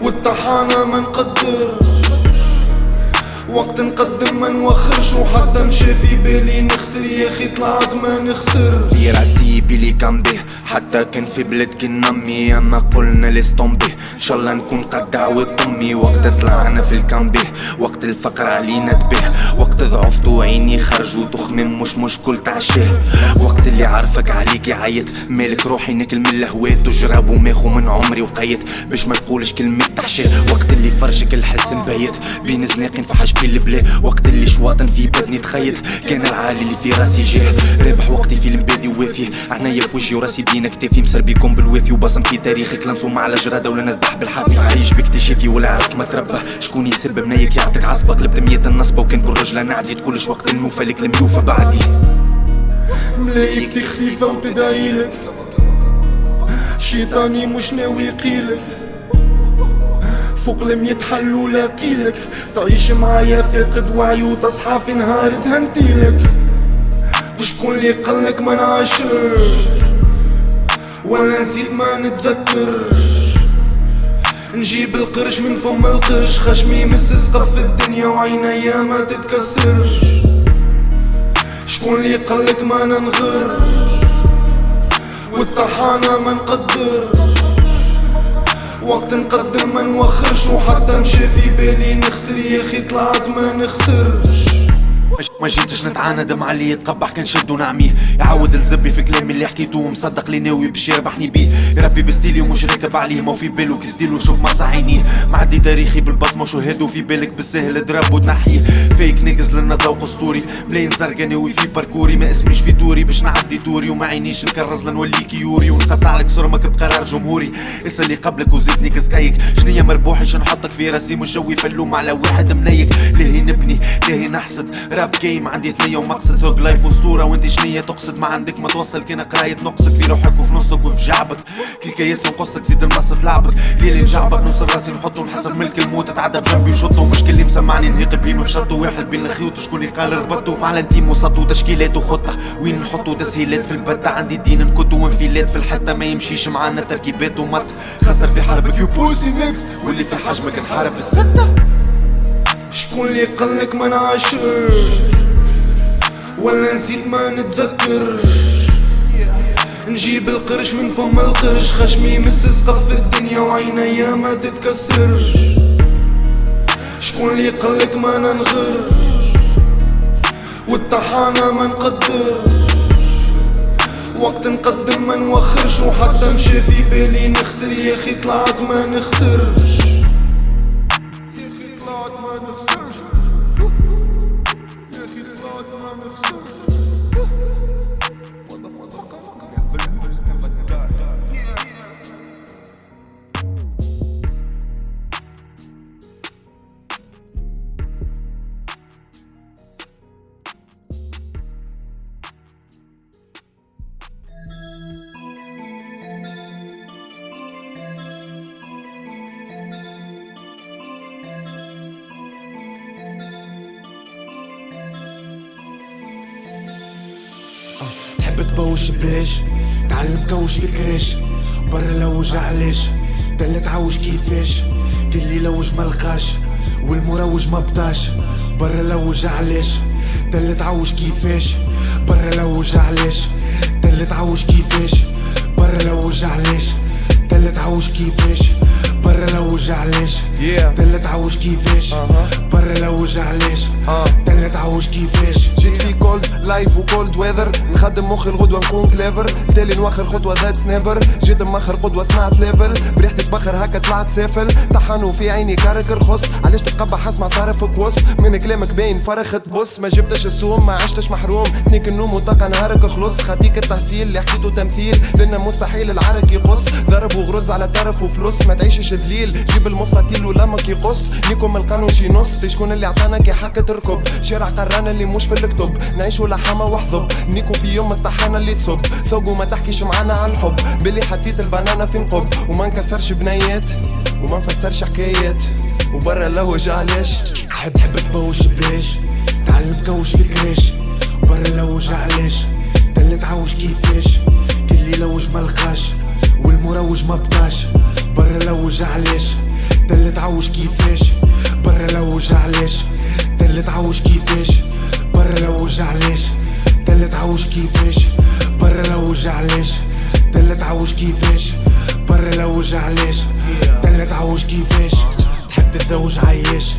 D: والطحانة ما نقدرش وقت نقدم ما نوخرش وحتى مشى في بالي نخسر يا اخي طلعت ما نخسر في راسي بيلي كان به حتى كان في بلاد كنا امي اما قلنا لستومبي ان شاء الله نكون قد دعوت امي وقت طلعنا في الكامبي وقت الفقر علينا تبه وقت ضعفت وعيني خرجوا تخمم مش كل تعشاه وقت اللي عارفك عليك يعيط مالك روحي ناكل من الهوات وجراب وماخو من عمري وقيت باش ما تقولش كلمة تحشاه وقت اللي فرشك الحس مبيت بين زناقين فحش في البلا وقت اللي شواطن في بدني تخيط كان العالي اللي في راسي جاه رابح وقتي في المبادي ووافي عنايا في وجهي وراسي بين كتافي مسر بيكم بالوافي وبصم في تاريخك لنصوم على جرادة ولا نذبح بالحافي عايش باكتشافي ولا عرف ما تربى شكون يسب منايك يعطيك عصبة قلبت مية النصبة وكان بالرجلة نعدي تقولش وقت النوفة لك الميوفة بعدي ملايكتي خفيفة وتدعيلك شيطاني مش ناوي يقيلك فوق لم يتحلوا لاقيلك تعيش معايا فاقد وعي وتصحى في نهار تهنتيلك وشكون اللي قالك ما نعاشرش ولا نسيت ما نتذكرش نجيب القرش من فم القرش خشمي يمس سقف الدنيا وعينيا ما تتكسرش شكون اللي قالك ما ننغرش والطحانة ما نقدرش وقت نقدم ما نوخرش وحتى مشى في بالي نخسر يا اخي طلعت ما نخسرش ما جيتش نتعاند مع اللي يتقبح كان شد ونعميه يعاود الزبي في كلامي اللي حكيته ومصدق لي ناوي باش يربحني بيه يربي بستيلي ومش راكب عليه ما في بالو كي ستيلو شوف ما عينيه معدي تاريخي بالبصمه وشهاده في بالك بالسهل اضرب وتنحيه فيك ناقص لنا ذوق اسطوري ملاين زرقا ناوي في باركوري ما اسميش في دوري باش نعدي دوري وما عينيش نكرز لنوليك يوري ونقطع لك صرمك بقرار جمهوري اسال اللي قبلك وزدني كسكايك شنيا مربوحي نحطك في راسي مش جوي فلوم على واحد منيك ليه نبني ليه نحسد راب جيم عندي ثنية ومقصد هوج لايف واسطورة وانت شنية تقصد ما عندك ما توصل كان قراية نقصك في روحك وفي نصك وفي جعبك كل كياس نقصك زيد المصد لعبك ليلي نجعبك نص راسي نحطو نحسب ملك الموت تعدى بجنبي وشطو مشكل اللي مسمعني نهيق بيه مفشطو واحد بين الخيوط وشكون يقال ربطو مع الانتيم وسطو تشكيلات وخطة وين نحطو تسهيلات في البتة عندي دين نكتو وانفيلات في الحتة ما يمشيش معانا تركيبات ومط خسر في حربك يو بوسي نيكس واللي في حجمك نحارب بالستة شكون اللي قالك ما نعاشرش ولا نسيت ما نتذكرش نجيب القرش من فم القرش خشمي يمس سقف الدنيا وعينيا ما تتكسرش شكون اللي قالك ما ننغرش والطحانة ما نقدرش وقت نقدم ما نوخرش وحتى مشى في بالي نخسر يا اخي طلعت ما نخسرش تحب تبوش بلاش تعال مكوش في كريش برا لوج علاش تل تعوج كيفاش كلي لوج ملقاش والمروج مبطاش برا لوج علاش تل تعوج كيفاش برا لوج علاش تل تعوج كيفاش برا لوج علاش تل تعوج كيفاش برا لوج علاش تل تعوج كيفاش برا لوج علاش تل تعوج كيفاش
B: جيت في كولد لايف وكولد ويذر نخدم مخي الغدوة نكون كليفر تالي نوخر خطوة ذاتس نيفر جيت مخر قدوة صنعت ليفل بريحتي تبخر هكا طلعت سافل طحنوا في عيني كارك رخص علاش تتقبح اسمع صارف كوس من كلامك باين فرخ تبص ما جبتش السوم ما عشتش محروم تنيك النوم وطاقة نهارك خلص خديك التحصيل اللي حكيته تمثيل لأن مستحيل العرق يقص ضرب وغرز على طرف وفلوس ما تعيشش ذليل جيب المستطيل ولمك يقص ليكم القانون شي نص شكون اللي عطانا كي حق تركب شارع قرانا اللي مش في الكتب نعيشوا لحمة وحظب نيكو في يوم الطحانة اللي تصب ثوق وما تحكيش معانا عن الحب باللي حطيت البنانة في نقب وما نكسرش بنيات وما نفسرش حكايات وبرا لوج علاش
D: حب تبوش بلاش تعال مكوش في كريش برا لوج علاش تل تعوج كيفاش كلي لوج ملقاش والمروج مبطاش برا لوج علاش تل تعوج كيفاش برا لوج علاش تل تعوج كيفاش برا لوج علاش تل تعوج كيفاش برا لوج علاش تل تعوج كيفاش برا لوج علاش تل تعوج كيفاش تحب تتزوج عياش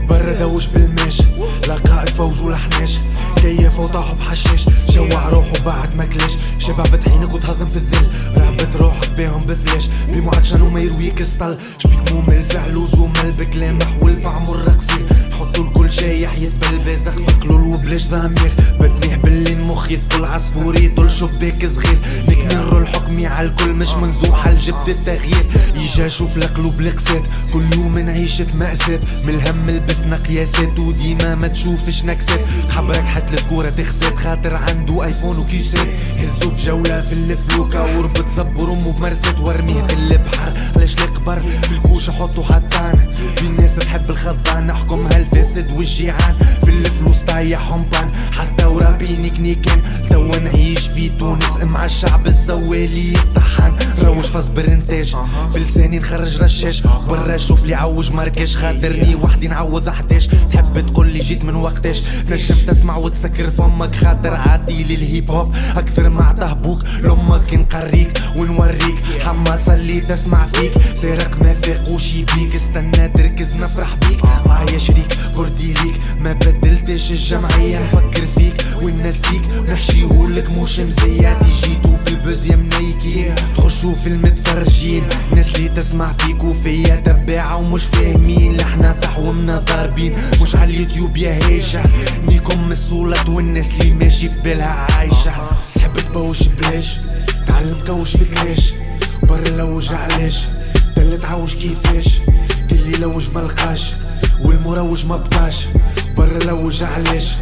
D: برا دوش بالماش لقائد فوج ولحناش كيف وطاحوا بحشاش جوع روحه بعد ماكلاش شبع بطحينك وتهضم في الذل رهبت روحك بيهم بفلاش بمعطشان وما يرويك السطل شبيك ممل فعل وجمل بكلام نحو الفعم والرقصير نحطوا الكل شايح يتبل زخ قلول وبلاش ضمير بدنيه باللي مخ يثقل عصفوري يطل شباك صغير نكمل الحكمي على الكل مش منزوح جبت التغيير يجا شوف القلوب القسات كل يوم نعيش في مأساة من الهم لبسنا قياسات وديما ما تشوفش نكسات خبرك حتى الكورة تخسات خاطر عنده ايفون وكيسات هزو في جولة في الفلوكة وربط صبر امه بمرسات ورميه في البحر علاش لي قبر في الكوشة حطو حطان في الناس تحب الخضان نحكمها الفاسد والجيعان في الفلوس طايحهم بان حتى ورابيني كنيكان توا نعيش في تونس مع الشعب الزوالي الطحان روش فاصبر انتاج في لساني نخرج رشاش برا شوف لي عوج ماركاش خاطرني وحدي نعوض 11 تحب تقول لي جيت من وقتاش نجم تسمع وتسكر فمك خاطر عادي للهيب هوب اكثر ما عطاه بوك لامك نقريك ونوريك حماس اللي تسمع فيك سارق ما ثاقوش بيك استنى تركز نفرح بيك معايا شريك بردي ليك ما بدلتش الجمعية نفكر فيك ونسيك نحشيهولك مش مزيات جيتو بالبوز يا منيكين تخشوا في المتفرجين ناس اللي تسمع فيك وفيا تباعة ومش فاهمين لحنا فحومنا ضاربين مش على اليوتيوب يا هيشة نيكم الصولات والناس اللي ماشي في بالها عايشة تحب تبوش بلاش تعال مكوش في كريش برا لوج علاش تل تعوج كيفاش كلي لوج ملقاش والمروج مبطاش برا لوج علاش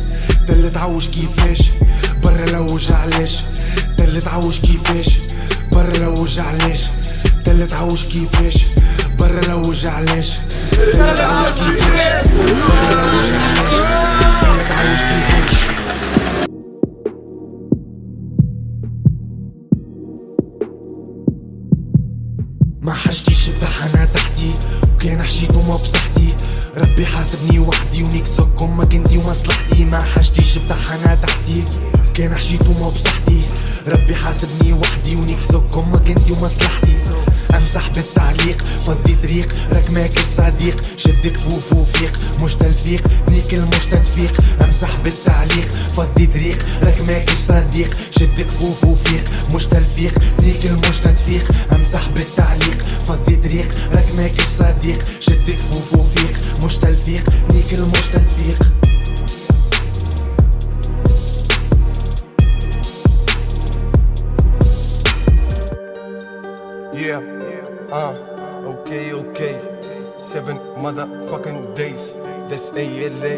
D: تل تعوج كيفاش برا لوج علاش تل تعوج كيفاش برا لوج علاش تل تعوج كيفاش برا لوج علاش تل تعوج كيفاش برا لوج علاش تل تعوج كيفاش ما حشتيش الطحنة تحتي وكان حشيت وما بصحتي ربي حاسبني وحدي ونكسكم ما كنتي ومصلحتي ما حشتيش بطحنة تحتي كان حشيت وما بصحتي ربي حاسبني وحدي ونكسكم ما كنتي ومصلحتي امسح بالتعليق فضي طريق راك ماكش صديق شد كفوف وفيق مش تلفيق نيكل مش تدفيق امسح بالتعليق فضي طريق راك ماكش صديق شد كفوف وفيق مش تلفيق نيكل مش تدفيق امسح بالتعليق فضي طريق راك ماكش صديق شد كفوف وفيق مش تلفيق نيكل مش تدفيق
B: okay 7 motherfucking days that's ALA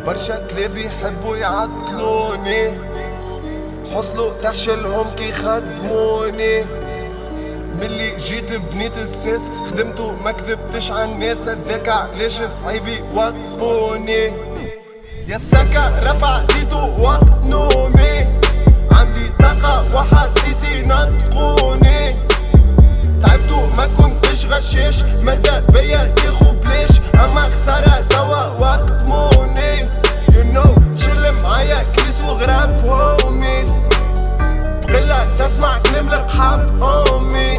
B: برشا كلاب يحبوا يعطلوني حصلوا تحشلهم كي خدموني ملي جيت بنيت الساس خدمتو ما كذبتش عالناس هذاك علاش صعيبي وقفوني يا سكا راب عديتو وقت نومي عندي طاقة وحاسيسي نطقوني تعبتو ما كنتش غشاش ماذا بيا تاخو بلاش اما خسارة توا وقت موني you know تشل معايا كيس وغراب هوميس بقلة تسمع كلام القحاب امي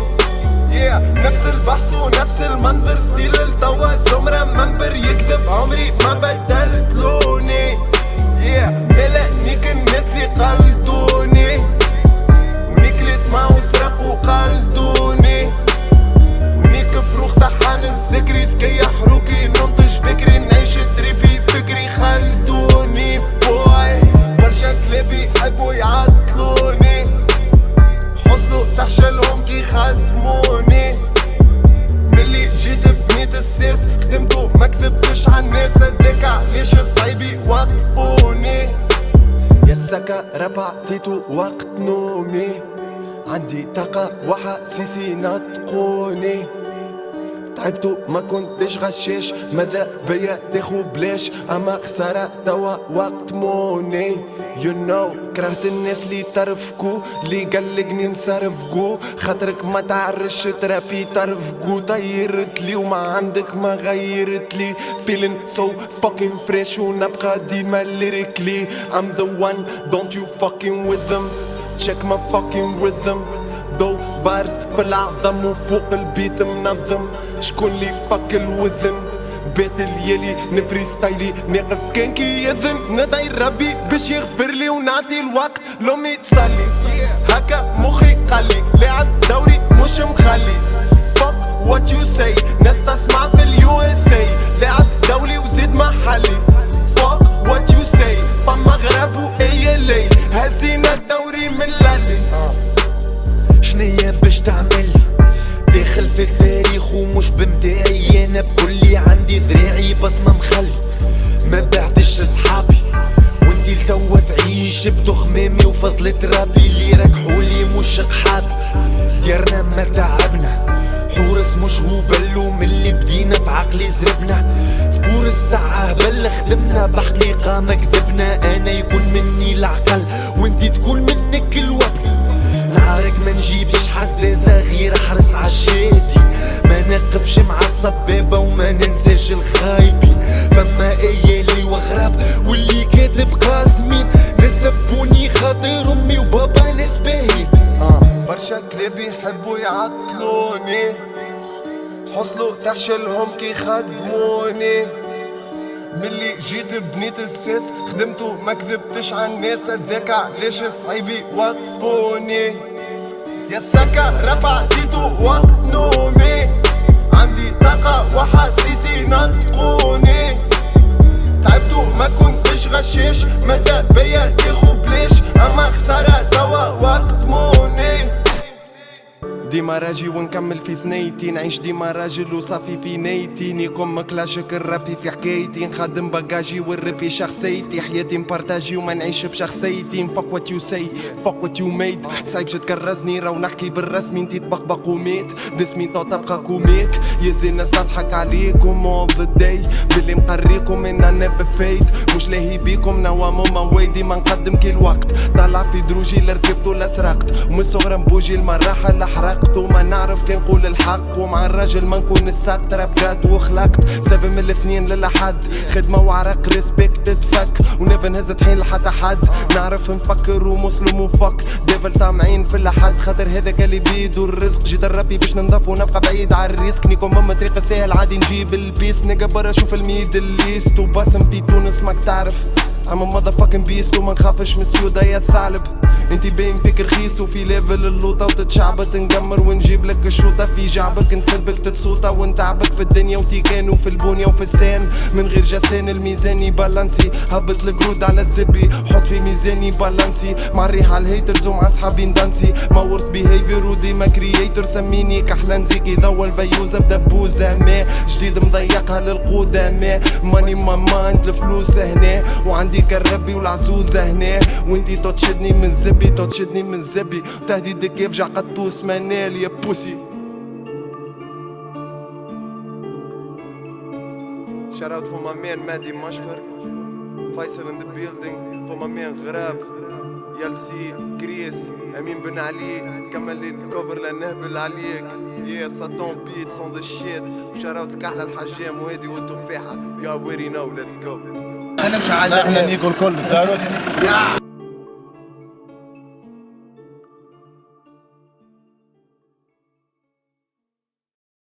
B: نفس البحث ونفس المنظر ستيل التوا زمرة منبر يكتب عمري ما بدلت لوني ملانيك الناس اللي قلدوني ونيك اللي سمعوا سرقوا قلدوني ونيك فروخ طحان الذكري ذكية حروكي ننتج بكري نعيش تريبي فكري خلدوني بوي برشا كلابي يحبوا يعطلوني حصلوا تحشلهم كي خدموني ملي جيت بنيت الساس خدمتو ما كذبتش عالناس هذاك علاش صعيبي وقفوني يا سكا راب عطيتو وقت نومي عندي طاقة وحاسيسي نطقوني تعبتو ما كنتش غشاش ماذا بيا تاخو بلاش اما خسارة توا وقت موني you know كرهت الناس اللي ترفقو اللي قلقني نصرفقو خاطرك ما تعرش ترابي ترفقو طيرت لي وما عندك ما غيرت لي feeling so fucking fresh ونبقى ديما lyrically I'm the one don't you fucking with them check my fucking rhythm دو بارز في العظم وفوق البيت منظم شكون لي فك الوذن بيت الليالي نفري ستايلي ناقف كان كي يذن ندعي ربي باش يغفر لي ونعطي الوقت لامي تصلي هكا مخي قالي لاعب دوري مش مخلي fuck what you say ناس تسمع في اليو اس اي لاعب دولي وزيد محلي fuck what you say فما غراب و اي لي هزينا الدوري من لالي
D: شنيا باش تعمل داخل في التاريخ ومش بمتاعي انا بكلي عندي ذراعي بصمة مخلي ما بعتش صحابي وانتي لتوا تعيش بتخمامي وفضلت ربي اللي ركحولي مش قحابي ديارنا ما تعبنا حورس مش هبل من اللي بدينا في عقلي زربنا في كورس تاع هبل خدمنا بحقيقة ما كذبنا انا يكون مني العقل وانتي تكون منك الوبل نعارك ما نجيبش حزازة غير احرص عالشادي ما نقفش مع الصبابة وما ننساش الخايبين فما ايالي وغراب واللي كاتب قاسمين نسبوني خاطر امي وبابا ناس باهي
B: برشا كلابي يحبوا يعطلوني حصلوا تحشلهم كي خدموني ملي جيت بنيت الساس خدمتو ما كذبتش عالناس هذاك علاش صعيبي وقفوني يا سكا راب عديتو وقت نومي عندي طاقة وحاسيسي نطقوني تعبتو ما كنتش غشاش ماذا بيا تاخو بلاش اما خسارة توا وقت موني ديما راجي ونكمل في ثنيتي نعيش ديما راجل وصافي في نيتي نيكم كلاشك الرابي في حكايتي نخدم باجاجي والرابي شخصيتي حياتي مبارتاجي وما نعيش بشخصيتي نفك وات يو سي فك وات يو ميد صعيب تكرزني راو نحكي بالرسمي انتي تبقبق وميت دسمي تو تبقى كوميك يزي الناس تضحك عليكم all the day باللي مقريكم ان انا بفيت مش لاهي بيكم نوا ماما ويدي ما نقدم كل وقت طلع في دروجي اللي ركبت ولا سرقت ومن الصغر نبوجي المراحل حرقت وما نعرف كي نقول الحق ومع الراجل ما نكون الساق ترى بجد وخلقت 7 من الاثنين للحد خدمة وعرق ريسبكت تفك ونيفر نهز طحين لحتى حد نعرف نفكر ومسلم وفك ديفل طامعين في اللحد خاطر هذا قالي بيدو الرزق جيت الربي باش ننضف ونبقى بعيد على الريسك نيكم ماما طريق السهل عادي نجيب البيس نيجا برا شوف الميدل ايست وباسم في تونس ماك تعرف I'm a motherfucking beast وما نخافش من السيودة يا الثعلب انتي باين فيك رخيص وفي ليفل اللوطة وتتشعبط نقمر ونجيب لك الشوطة في جعبك نسربك تتصوطة ونتعبك في الدنيا وتيكان وفي البونية وفي السان من غير جسان الميزان يبالانسي هبط القرود على الزبي حط في ميزاني بالانسي مع الريح على الهيترز ومع صحابي ندانسي ما ورث بيهيفير وديما كرييتور سميني كحلان زيكي ضوى الفيوزة بدبوزة ما جديد مضيقها للقدماء ماني ما مايند الفلوس هنا وعندي كالربي والعزوزة هنا وانتي تشدني من الزبي زبي تشدني من زبي تهديدك يفجع قطوس منال يا بوسي. Shout out for my man Madi Mashfar, Faisal in the building, for my man غراب يلسي كريس أمين بن علي كمل لي الكوفر لنهبل عليك. Yeah, Saddam beats on the shit. Shout out لكحلة الحجام وهادي والتفاحة. You already know, let's go.
C: احنا نيجوا الكل